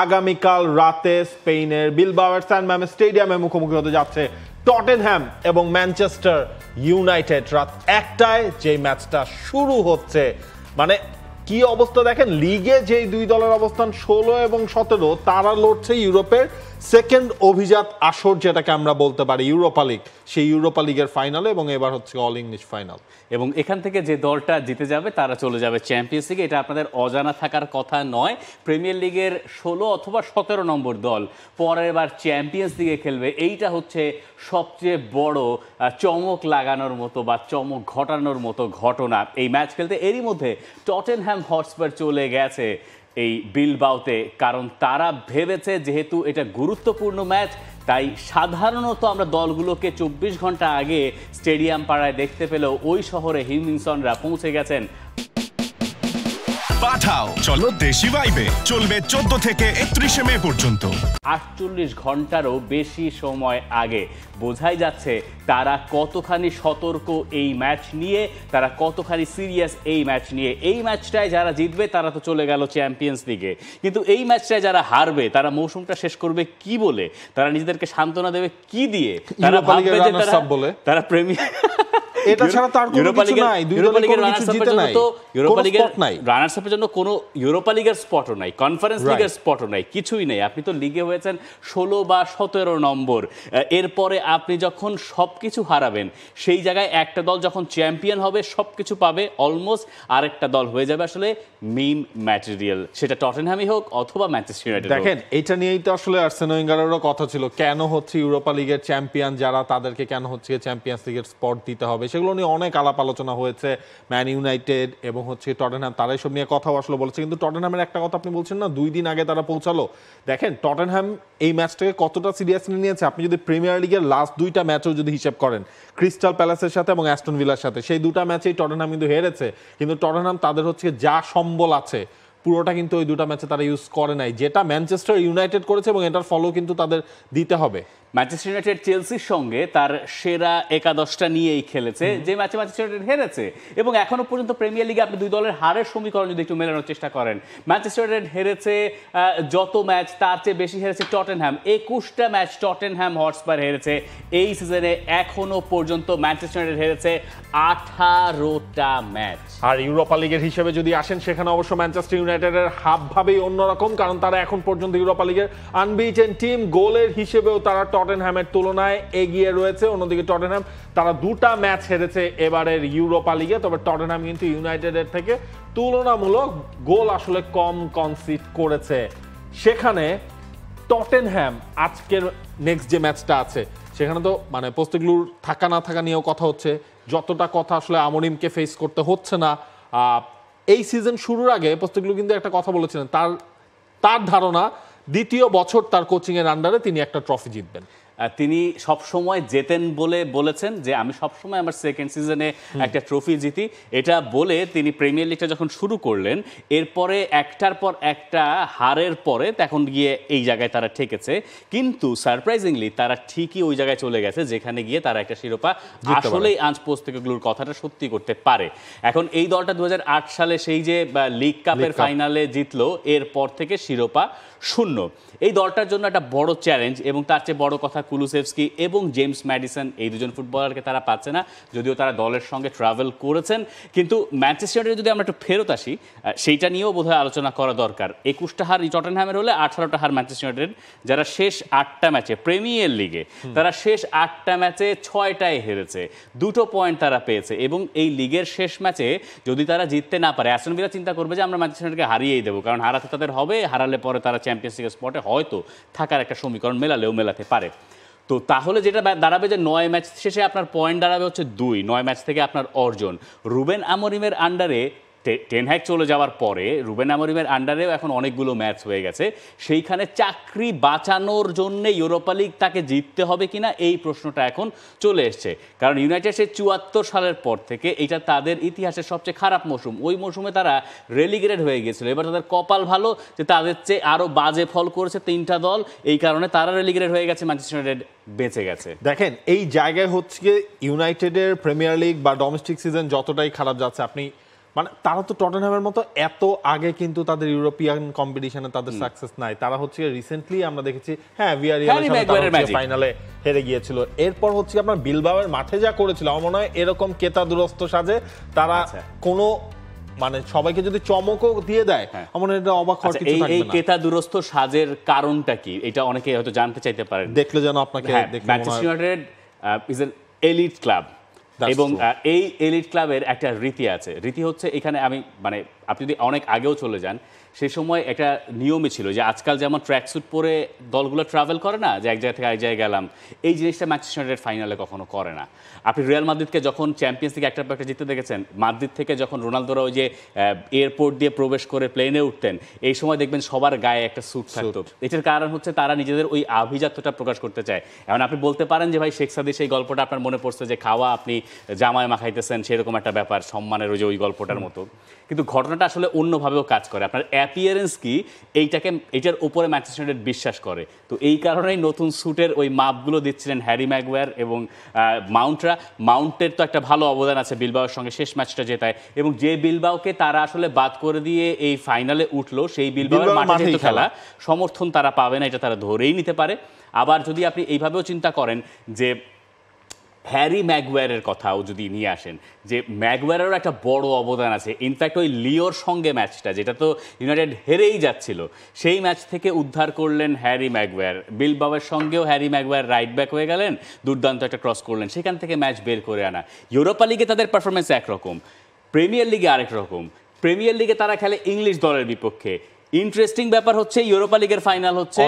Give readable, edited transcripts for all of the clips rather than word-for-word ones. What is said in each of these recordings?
আগামীকাল রাতে স্পেনের বিলবাওয়ের সান ম্যামেস স্টেডিয়ামে মুখোমুখি হতে যাচ্ছে টটেনহ্যাম এবং ম্যানচেস্টার ইউনাইটেড রাত 1টায় যে ম্যাচটা শুরু হচ্ছে। মানে কি অবস্থা দেখেন, লিগে যেই দুই দলের অবস্থান 16 এবং 17, তারা লড়ছে ইউরোপের সেকেন্ড অভিজাত আসর, যেটাকে আমরা বলতে পারি ইউরোপা লিগ। সেই ইউরোপা লিগের ফাইনালে এবং এবার হচ্ছে অল ইংলিশ ফাইনাল। এবং এখান থেকে যে দলটা জিতে যাবে তারা চলে যাবে চ্যাম্পিয়ন্স লিগে। এটা আপনাদের অজানা থাকার কথা নয়। প্রিমিয়ার লিগের 16 অথবা 17 নম্বর দল পরের বার চ্যাম্পিয়ন্স লিগে খেলবে। এইটা হচ্ছে সবচেয়ে বড় চমক লাগানোর মতো বা চমক ঘটানোর মতো ঘটনা এই ম্যাচ খেলতে। এরই মধ্যে টটেনহ্যাম হটস্পার চলে গেছে এই বিলবাওতে, কারণ তারা ভেবেছে যেহেতু এটা গুরুত্বপূর্ণ ম্যাচ, তাই সাধারণত আমরা দলগুলোকে 24 ঘন্টা আগে স্টেডিয়াম পাড়ায় দেখতে পেলেও ওই শহরে হিউমিনসনরা পৌঁছে গেছেন। পাঠাও চলো দেশি ভাইবে, চলবে 14 থেকে 31 মে পর্যন্ত। 48 ঘন্টারও বেশি সময় আগে বোঝাই যাচ্ছে তারা কতখানি সতর্ক এই ম্যাচ নিয়ে, তারা কতখানি সিরিয়াস এই ম্যাচ নিয়ে। এই ম্যাচটায় যারা জিতবে তারা তো চলে গেল চ্যাম্পিয়ন্স লিগে, কিন্তু এই ম্যাচটায় যারা হারবে তারা মৌসুমটা শেষ করবে কি বলে, তারা নিজেদেরকে সান্ত্বনা দেবে কি দিয়ে? তারা ভাববে যে তারা প্রিমিয়ার এটা ছাড়া তার কোনো কিছু নাই, দুই দলের কোনো কিছু জিতে নাই, ইউরোপা লিগের রানার্স আপের জন্য কোনো ইউরোপা লিগের স্পটও নাই, কনফারেন্স লিগের স্পটও নাই, কিছুই নেই। আপনি তো লিগে হয়েছেন 16 বা 17 নম্বর। এরপরে আপনি যখন সবকিছু হারাবেন, সেই জায়গায় একটা দল যখন চ্যাম্পিয়ন হবে সবকিছু পাবে অলমোস্ট, আরেকটা দল হয়ে যাবে আসলে মিম ম্যাটেরিয়াল, সেটা টটেনহ্যামই হোক অথবা ম্যানচেস্টার ইউনাইটেড। দেখেন এটা নিয়েই তো আসলে আর্সেন ওয়েঙ্গারেরও কথা ছিল, কেন হচ্ছে ইউরোপা লিগের চ্যাম্পিয়ন যারা তাদেরকে কেন হচ্ছে চ্যাম্পিয়ন্স লিগের স্পট দিতে হবে, সেগুলো নিয়ে অনেক আলাপ আলোচনা হয়েছে। ম্যান ইউনাইটেড এবং হচ্ছে টটেনহ্যাম তারা সব নিয়ে কথাও আসলে বলেছে, কিন্তু টটেনহ্যামের একটা কথা আপনি বলছেন না, 2 দিন আগে তারা পৌঁছালো। দেখেন টটেনহ্যাম এই ম্যাচটাকে কতটা সিরিয়াসলি নিয়েছে। আপনি যদি প্রিমিয়ার লিগের লাস্ট 2টা ম্যাচও যদি হিসাব করেন, ক্রিস্টাল প্যালেসের সাথে এবং অ্যাস্টন ভিলার সাথে, সেই 2টা ম্যাচেই টটেনহ্যাম কিন্তু হেরেছে, কিন্তু টটেনহ্যাম তাদের হচ্ছে যা সম্বল আছে পুরোটা কিন্তু ওই 2টা ম্যাচে তারা ইউজ করে নাই, যেটা ম্যানচেস্টার ইউনাইটেড করেছে, এবং এটার ফলো কিন্তু তাদের দিতে হবে। ম্যানচেস্টার ইউনাইটেড চেলসির সঙ্গে তার সেরা 11টা নিয়েই খেলেছে, যে ম্যাচে ম্যানচেস্টার ইউনাইটেড হেরেছে। এবং এখনো পর্যন্ত প্রিমিয়ার লিগে আপনি দুই দলের হারের সমীকরণ যদি একটু মেলানোর চেষ্টা করেন, ম্যানচেস্টার ইউনাইটেড হেরেছে যত ম্যাচ তার চেয়ে বেশি হেরেছে টটেনহ্যাম। 21টা ম্যাচ টটেনহ্যাম হটস্পার হেরেছে এই সিজনে। এখনো পর্যন্ত ম্যানচেস্টার ইউনাইটেড হেরেছে 18টা ম্যাচ। আর ইউরোপা লিগের হিসেবে যদি আসেন, সেখানে অবশ্য ম্যানচেস্টার ইউনাইটেডের হাবভাবেই অন্যরকম, কারণ তারা এখন পর্যন্ত ইউরোপা লিগের আনবিটেন টিম। গোলের হিসেবেও তারা টটেনহ্যামের তুলনায় এগিয়ে রয়েছে। অন্যদিকে টটেনহ্যাম তারা 2টা ম্যাচ হেরেছে এবারের ইউরোপা লিগে, তবে টটেনহ্যাম কিন্তু ইউনাইটেডের থেকে তুলনামূলক গোল আসলে কম কনসিড করেছে। সেখানে টটেনহ্যাম আজকের নেক্সট যে ম্যাচটা আছে, সেখানে তো মানে পোস্টেগ্লুর থাকা না থাকা নিয়েও কথা হচ্ছে, যতটা কথা আসলে আমরিমকে ফেস করতে হচ্ছে না। এই সিজন শুরুর আগে পোস্টেগ্লু কিন্তু একটা কথা বলেছিলেন, তার ধারণা 2য় বছর তার কোচিংয়ের আন্ডারে তিনি একটা ট্রফি জিতবেন। তিনি সবসময় জেতেন বলে বলেছেন যে আমি সবসময় আমার সেকেন্ড সিজনে একটা ট্রফি জিতি, এটা বলে তিনি প্রিমিয়ার লিগটা যখন শুরু করলেন, এরপরে একটার পর একটা হারের পরে তখন গিয়ে এই জায়গায় তারা ঠেকেছে। কিন্তু সারপ্রাইজিংলি তারা ঠিকই ওই জায়গায় চলে গেছে যেখানে গিয়ে তারা একটা শিরোপা আসলেই আঁচ পোস্টেগ্লুর কথাটা সত্যি করতে পারে। এখন এই দলটা 2008 সালে সেই যে লিগ কাপের ফাইনালে জিতলো, এরপর থেকে শিরোপা শূন্য। এই দলটার জন্য একটা বড় চ্যালেঞ্জ, এবং তার চেয়ে বড় কথা কুলুসেভস্কি এবং জেমস ম্যাডিসন, এই দুজন ফুটবলারকে তারা পাচ্ছে না, যদিও তারা দলের সঙ্গে ট্রাভেল করেছেন। কিন্তু ম্যানচেস্টার ইউনাইটেড যদি আমরা একটু ফেরত আসি, সেইটা নিয়েও বোধহয় আলোচনা করা দরকার। 21টা হার টটেনহ্যামের হলে 18টা হার ম্যানচেস্টার ইউনাইটেড, যারা শেষ 8টা ম্যাচে প্রিমিয়ার লিগে তারা শেষ 8টা ম্যাচে 6টায় হেরেছে, 2টো পয়েন্ট তারা পেয়েছে। এবং এই লিগের শেষ ম্যাচে যদি তারা জিততে না পারে, অ্যাস্টন ভিলা চিন্তা করবে যে আমরা ম্যানচেস্টার ইউনাইটেডকে হারিয়েই দেবো, কারণ হারাতে তাদের হবে, হারালে পরে তারা চ্যাম্পিয়ন্স লিগের স্পটে হয়তো থাকার একটা সমীকরণ মেলাতে পারে। তো তাহলে যেটা দাঁড়াবে যে 9 ম্যাচ শেষে আপনার পয়েন্ট দাঁড়াবে হচ্ছে 2, 9 ম্যাচ থেকে আপনার অর্জন। রুবেন আমরিমের আন্ডারে টেন হ্যাগ চলে যাওয়ার পরে রুবেন আমরিমের আন্ডারেও এখন অনেকগুলো ম্যাচ হয়ে গেছে, সেইখানে চাকরি বাঁচানোর জন্য ইউরোপা লিগ তাকে জিততে হবে কিনা এই প্রশ্নটা এখন চলে এসছে। কারণ ইউনাইটেড সেই 74 সালের পর থেকে এটা তাদের ইতিহাসের সবচেয়ে খারাপ মৌসুম। ওই মৌসুমে তারা রেলিগেটেড হয়ে গেছিল। এবার তাদের কপাল ভালো যে তাদের চেয়ে আরও বাজে ফল করেছে 3টা দল, এই কারণে তারা রেলিগেটেড হয়ে গেছে, ম্যানচেস্টার ইউনাইটেড বেঁচে গেছে। দেখেন এই জায়গায় হচ্ছে ইউনাইটেডের প্রিমিয়ার লিগ বা ডোমেস্টিক সিজন যতটাই খারাপ যাচ্ছে, আপনি মানে তারা তো টটেনহ্যামের মতো এত আগে কিন্তু তাদের ইউরোপিয়ান কম্পিটিশনে তাদের সাকসেস নাই, তারা হচ্ছে রিসেন্টলি আমরা দেখেছি হ্যাঁ ভিয়ারিয়ালের ফাইনালে হেরে গিয়েছিল, এরপর হচ্ছে আপনার বিলবাওয়ের মাঠে যা করেছিল আমার মনে হয় এরকম কেতাদুরস্ত সাজে তারা কোনো মানে সবাইকে যদি চমকও দিয়ে দেয় আমার এটা অবাক হওয়ার কিছু থাকবে না। এই কেতাদুরস্ত সাজের কারণটা কি এটা অনেকে হয়তো জানতে চাইতে পারেন। দেখলে যেন আপনাকে Manchester United is an elite club এবং এই এলিট ক্লাবের একটা রীতি আছে। রীতি হচ্ছে এখানে আমি মানে আপনি যদি অনেক আগেও চলে যান সেই সময় একটা নিয়মই ছিল যে আজকাল যেমন ট্র্যাক স্যুট পরে দলগুলো ট্রাভেল করে না যে এক জায়গা থেকে এক জায়গায় গেলাম, এই জিনিসটা ম্যানচেস্টার ইউনাইটেড ফাইনালে কখনো করে না। আপনি রিয়াল মাদ্রিদকে যখন চ্যাম্পিয়ন্স লিগ একটার পর একটা জিততে দেখেছেন, মাদ্রিদ থেকে যখন রোনালদোরা ওই যে এয়ারপোর্ট দিয়ে প্রবেশ করে প্লেনে উঠতেন এই সময় দেখবেন সবার গায়ে একটা স্যুট থাকতো। এটার কারণ হচ্ছে তারা নিজেদের ওই আভিজাত্যটা প্রকাশ করতে চায়। এখন আপনি বলতে পারেন যে ভাই শেখ সাদি সেই গল্পটা আপনার মনে পড়ছে যে খাওয়া আপনি জামায় মাখাইতেছেন সেরকম একটা ব্যাপার সম্মানের ওই যে ওই গল্পটার মতো, কিন্তু ঘটনাটা আসলে অন্যভাবেও কাজ করে। আপনার অ্যাপিয়ারেন্স কি এইটার উপরে ম্যানচেস্টার ইউনাইটেড বিশ্বাস করে, তো এই কারণেই নতুন স্যুটের ওই মাপগুলো দিচ্ছিলেন হ্যারি ম্যাগুয়ার এবং মাউন্টের তো একটা ভালো অবদান আছে বিলবাওয়ের সঙ্গে শেষ ম্যাচটা জেতায়, এবং যে বিলবাওকে তারা আসলে বাদ করে দিয়ে এই ফাইনালে উঠলো সেই বিলবাওয়ের মাঠে যেহেতু খেলা সমর্থন তারা পাবে না এটা তারা ধরেই নিতে পারে। আবার যদি আপনি এইভাবেও চিন্তা করেন যে হ্যারি ম্যাগুয়ারের কথাও যদি নিয়ে আসেন যে ম্যাগুয়ারেরও একটা বড় অবদান আছে। ইনফ্যাক্ট ওই লিওর সঙ্গে ম্যাচটা যেটা তো ইউনাইটেড হেরেই যাচ্ছিল সেই ম্যাচ থেকে উদ্ধার করলেন হ্যারি ম্যাগুয়ার। বিলবাওয়ের সঙ্গেও হ্যারি ম্যাগুয়ার রাইট ব্যাক হয়ে গেলেন, দুর্দান্ত একটা ক্রস করলেন, সেখান থেকে ম্যাচ বের করে আনা। ইউরোপা লিগে তাদের পারফরমেন্স একরকম, প্রিমিয়ার লিগে আরেক রকম। প্রিমিয়ার লিগে তারা খেলে ইংলিশ দলের বিপক্ষে। ইন্টারেস্টিং ব্যাপার হচ্ছে ইউরোপা লিগের ফাইনাল হচ্ছে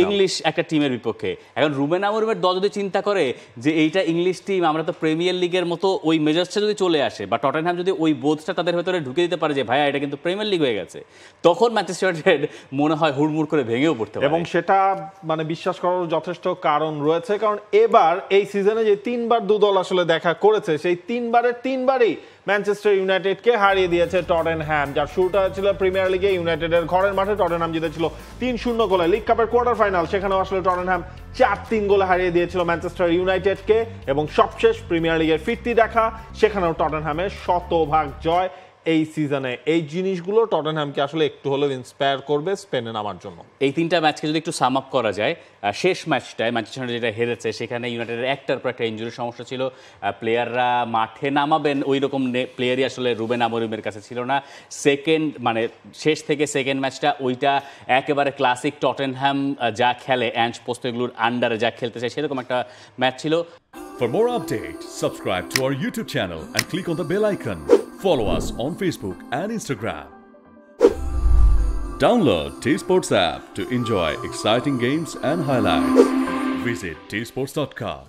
ইংলিশ একটা টিমের বিপক্ষে। এখন রুবেন আমোরিমের দল যদি চিন্তা করে যে এইটা ইংলিশ টিম, আমরা তো প্রিমিয়ার লিগের মতো ওই মেজাজটা যদি চলে আসে বা টটেনহ্যাম যদি ওই বোধটা তাদের ভেতরে ঢুকে দিতে পারে যে ভাইয়া এটা কিন্তু প্রিমিয়ার লিগ হয়ে গেছে, তখন ম্যানচেস্টার ইউনাইটেড মনে হয় হুড়মুড় করে ভেঙেও পড়তে পারে। এবং সেটা মানে বিশ্বাস করার যথেষ্ট কারণ রয়েছে, কারণ এবার এই সিজনে যে 3 বার দু দল আসলে দেখা করেছে সেই 3বারই ম্যানচেস্টার ইউনাইটেডকে হারিয়ে দিয়েছে টটেনহ্যাম, যার শুরুটা ছিল প্রিমিয়ার লিগে ইউনাইটেডের ঘরের মাঠে টটেনহ্যাম জিতেছিল 3-0 গোলে। লিগ কাপের কোয়ার্টার ফাইনাল সেখানেও আসলে টটেনহ্যাম 4-3 গোলে হারিয়ে দিয়েছিল ম্যানচেস্টার ইউনাইটেডকে, এবং সবশেষ প্রিমিয়ার লিগের ফিরতি দেখা সেখানেও টটেনহ্যামের শতভাগ জয়। এই সিজনে এই জিনিসগুলো টটেনহ্যামকে আসলে একটু হলেও ইন্সপায়ার করবে স্পেনে নামার জন্য। এই 3টা ম্যাচকে যদি একটু সাম আপ করা যায়, শেষ ম্যাচটায় ম্যানচেস্টার ইউনাইটেড যেটা হেরেছে সেখানে ইউনাইটেডের একটার পর একটা ইনজুরির সমস্যা ছিল, প্লেয়াররা মাঠে নামাবেন ওই রকম প্লেয়ারই আসলে রুবেন আমোরিমের কাছে ছিল না। শেষ থেকে সেকেন্ড ম্যাচটা ওইটা একেবারে ক্লাসিক টটেনহ্যাম যা খেলে অ্যাঞ্জ পোস্টেগলুর আন্ডারে যা খেলতে চায় সেরকম একটা ম্যাচ ছিল। For more updates, subscribe to our YouTube channel and click on the bell icon. Follow us on Facebook and Instagram. Download T-Sports app to enjoy exciting games and highlights. Visit tsports.com.